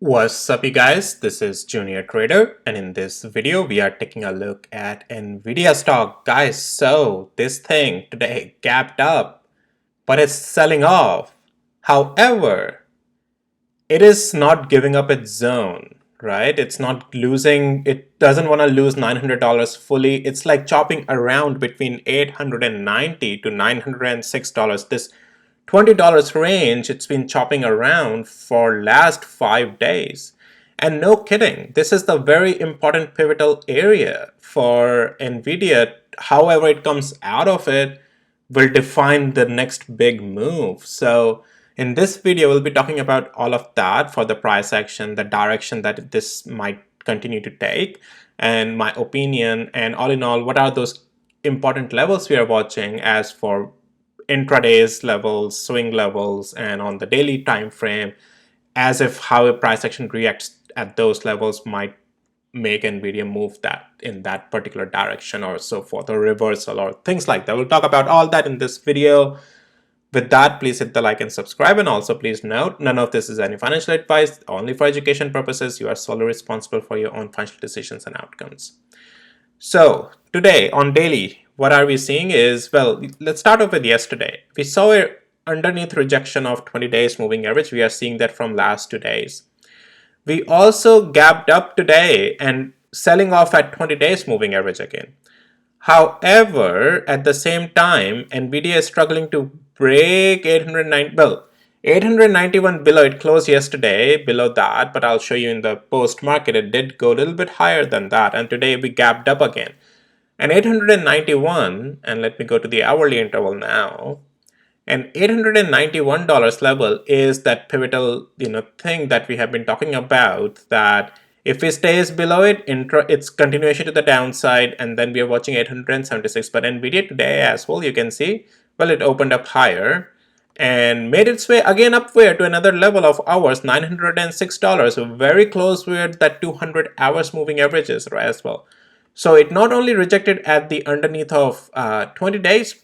What's up, you guys? This is Junior Trader, and in this video we are taking a look at Nvidia stock. Guys, so this thing today gapped up, but it's selling off. However, it is not giving up its zone, right? It's not losing, it doesn't want to lose $900 fully. It's like chopping around between $890 to $906. This $20 range, it's been chopping around for last 5 days. And no kidding, this is the very important pivotal area for Nvidia. However it comes out of it will define the next big move. So in this video, we'll be talking about all of that for the price action, the direction that this might continue to take, and my opinion, and all in all, what are those important levels we are watching as for intraday's levels, swing levels, and on the daily time frame, as if how a price action reacts at those levels might make Nvidia move that in that particular direction or so forth, or reversal or things like that. We'll talk about all that in this video. With that, please hit the like and subscribe, and also please note none of this is any financial advice, only for education purposes. You are solely responsible for your own financial decisions and outcomes. So today on daily, what are we seeing is, well, let's start off with yesterday. We saw a underneath rejection of 20 days moving average. We are seeing that from last 2 days. We also gapped up today and selling off at 20 days moving average again. However, at the same time, Nvidia is struggling to break 891 below. It closed yesterday below that, but I'll show you in the post market it did go a little bit higher than that, and today we gapped up again. And 891, and let me go to the hourly interval now. And $891 level is that pivotal thing that we have been talking about, that if it stays below it, it's continuation to the downside, and then we are watching 876. But Nvidia today as well, you can see, well, it opened up higher and made its way again upward to another level of hours, $906, very close with that 200 hours moving averages as well. So it not only rejected at the underneath of 20 days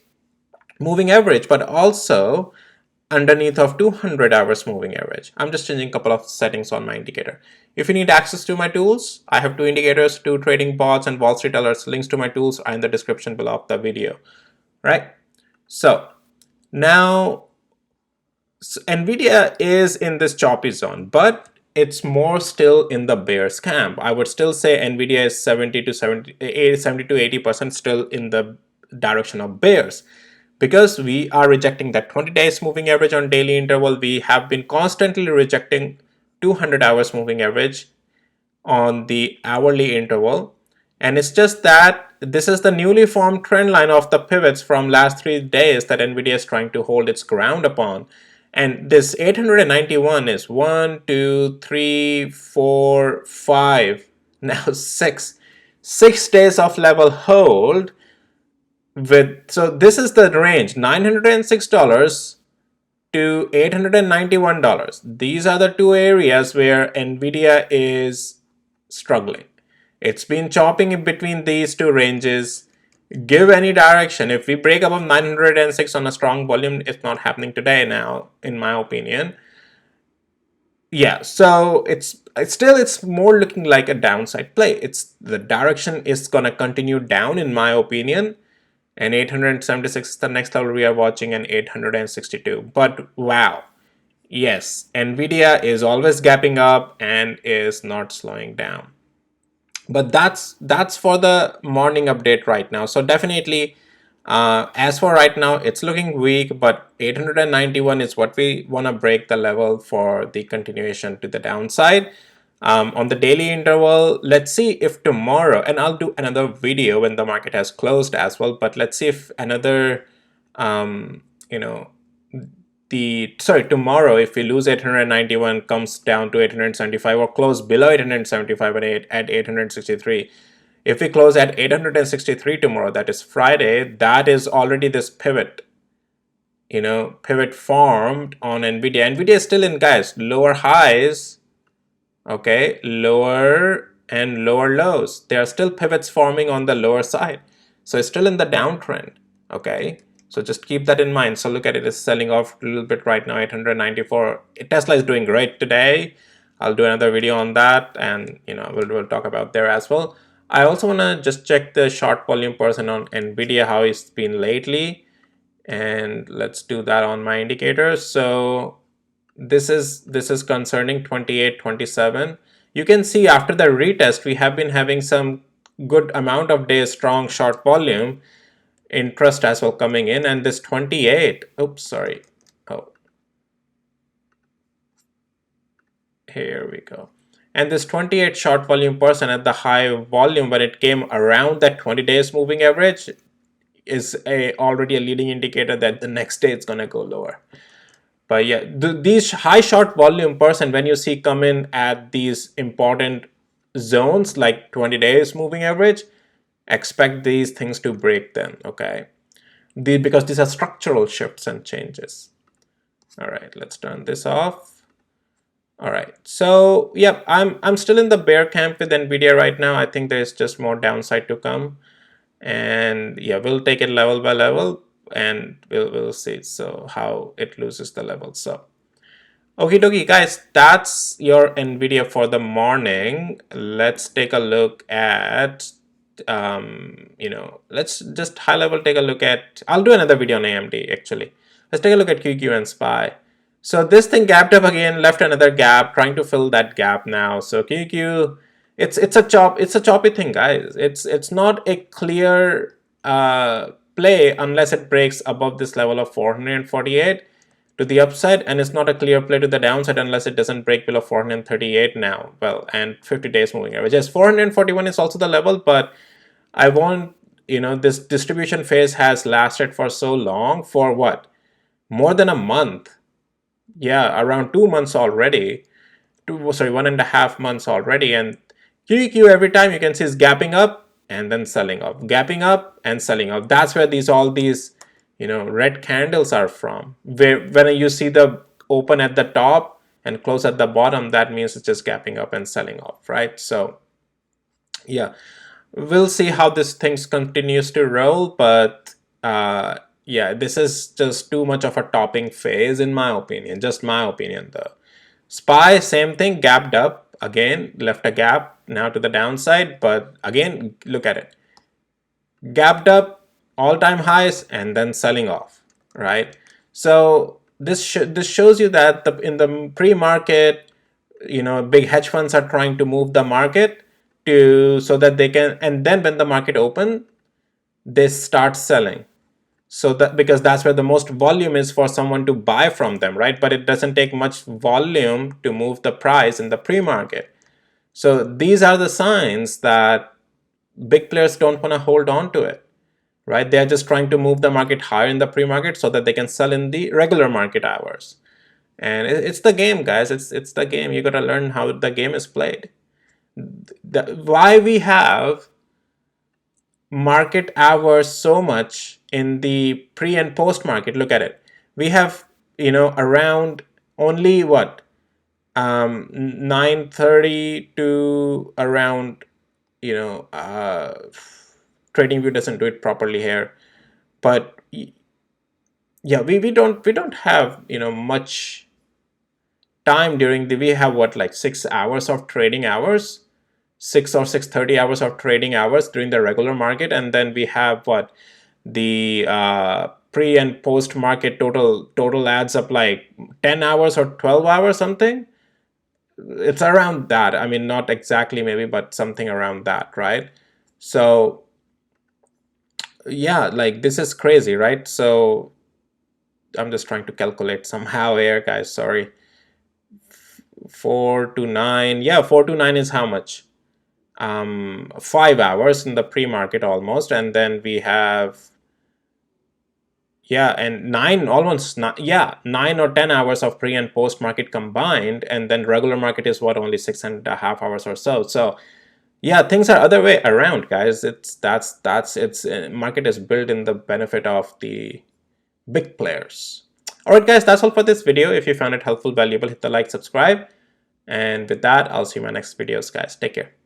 moving average, but also underneath of 200 hours moving average. I'm just changing a couple of settings on my indicator. If you need access to my tools, I have two indicators, two trading bots and Wall Street alerts. Links to my tools are in the description below of the video, right? So now Nvidia is in this choppy zone, but it's more still in the bears camp. I would still say Nvidia is 70 to 80% still in the direction of bears, because we are rejecting that 20 days moving average on daily interval. We have been constantly rejecting 200 hours moving average on the hourly interval. And it's just that this is the newly formed trend line of the pivots from last 3 days that Nvidia is trying to hold its ground upon. And this 891 is 1, 2, 3, 4, 5, now 6 days of level hold. So this is the range, $906 to $891. These are the two areas where Nvidia is struggling. It's been chopping in between these two ranges. Give any direction. If we break above 906 on a strong volume, it's not happening today now, in my opinion. Yeah, so it's more looking like a downside play. The direction is gonna continue down, in my opinion. And 876 is the next level we are watching, and 862. But wow, yes, Nvidia is always gapping up and is not slowing down. But that's for the morning update right now. So definitely, as for right now, it's looking weak, but 891 is what we want to break the level for the continuation to the downside. On the daily interval, let's see if tomorrow, and I'll do another video when the market has closed as well, but let's see if another tomorrow, if we lose 891, comes down to 875 or close below 875 and at 863. If we close at 863 tomorrow, that is Friday, that is already this pivot formed on Nvidia. Nvidia is still in, guys, lower highs, okay, lower and lower lows. There are still pivots forming on the lower side, so it's still in the downtrend. Okay, so just keep that in mind. So look at it, it's selling off a little bit right now, 894. Tesla is doing great today. I'll do another video on that, and we'll talk about there as well. I also want to just check the short volume percent on Nvidia, how it's been lately, and let's do that on my indicators. So this is concerning 28, 27. You can see after the retest we have been having some good amount of days strong short volume interest as well coming in, and this 28, oops, sorry, oh, here we go. And this 28 short volume percent at the high volume when it came around that 20 days moving average is already a leading indicator that the next day it's going to go lower. But yeah, these high short volume percent, when you see come in at these important zones like 20 days moving average, expect these things to break then, okay? Because these are structural shifts and changes. All right, let's turn this off. All right, so yeah, I'm still in the bear camp with Nvidia right now. I think there's just more downside to come, and yeah, we'll take it level by level, and we'll see so how it loses the level. So okie dokie, guys, that's your Nvidia for the morning. Let's take a look at let's just high level take a look at, I'll do another video on AMD actually. Let's take a look at QQ and SPY. So this thing gapped up again, left another gap, trying to fill that gap now. So QQ, it's a choppy thing, guys. It's not a clear play unless it breaks above this level of 448 to the upside, and it's not a clear play to the downside unless it doesn't break below 438 now. Well, and 50 days moving average. Yes, 441 is also the level, but I want, this distribution phase has lasted for so long, for what? More than a month. Yeah, around 2 months already. 1.5 months already. And QQ every time you can see is gapping up and then selling off, gapping up and selling off. That's where all these red candles are from. When you see the open at the top and close at the bottom, that means it's just gapping up and selling off, right? So yeah, we'll see how this thing continues to roll, but yeah, this is just too much of a topping phase in my opinion, just my opinion though. SPY, same thing, gapped up again, left a gap now to the downside, but again, look at it, gapped up, all-time highs, and then selling off, right? So this shows you that in the pre-market, big hedge funds are trying to move the market so that they can, and then when the market open, they start selling. So that, because that's where the most volume is for someone to buy from them, right? But it doesn't take much volume to move the price in the pre-market. So these are the signs that big players don't want to hold on to it, right? They're just trying to move the market higher in the pre-market so that they can sell in the regular market hours. And it's the game, guys. It's the game. You got to learn how the game is played. Why we have market hours so much in the pre and post market, look at it. We have around only what 9:30 to around trading view doesn't do it properly here, but yeah, we don't have much time during we have what, like 6 hours of trading hours, 6 or 6:30 hours of trading hours during the regular market, and then we have what, the pre and post market total adds up like 10 hours or 12 hours something. It's around that. I mean, not exactly maybe, but something around that, right? So yeah, like this is crazy, right? So I'm just trying to calculate somehow here, guys, sorry. 4 to 9, yeah, 4 to 9 is how much? 5 hours in the pre-market almost, and then we have, yeah, and 9, almost not, yeah, 9 or 10 hours of pre and post market combined, and then regular market is what, only 6.5 hours or so. So yeah, things are other way around, guys. It's market is built in the benefit of the big players. All right, guys, that's all for this video. If you found it helpful, valuable, hit the like, subscribe, and with that, I'll see you in my next videos, guys. Take care.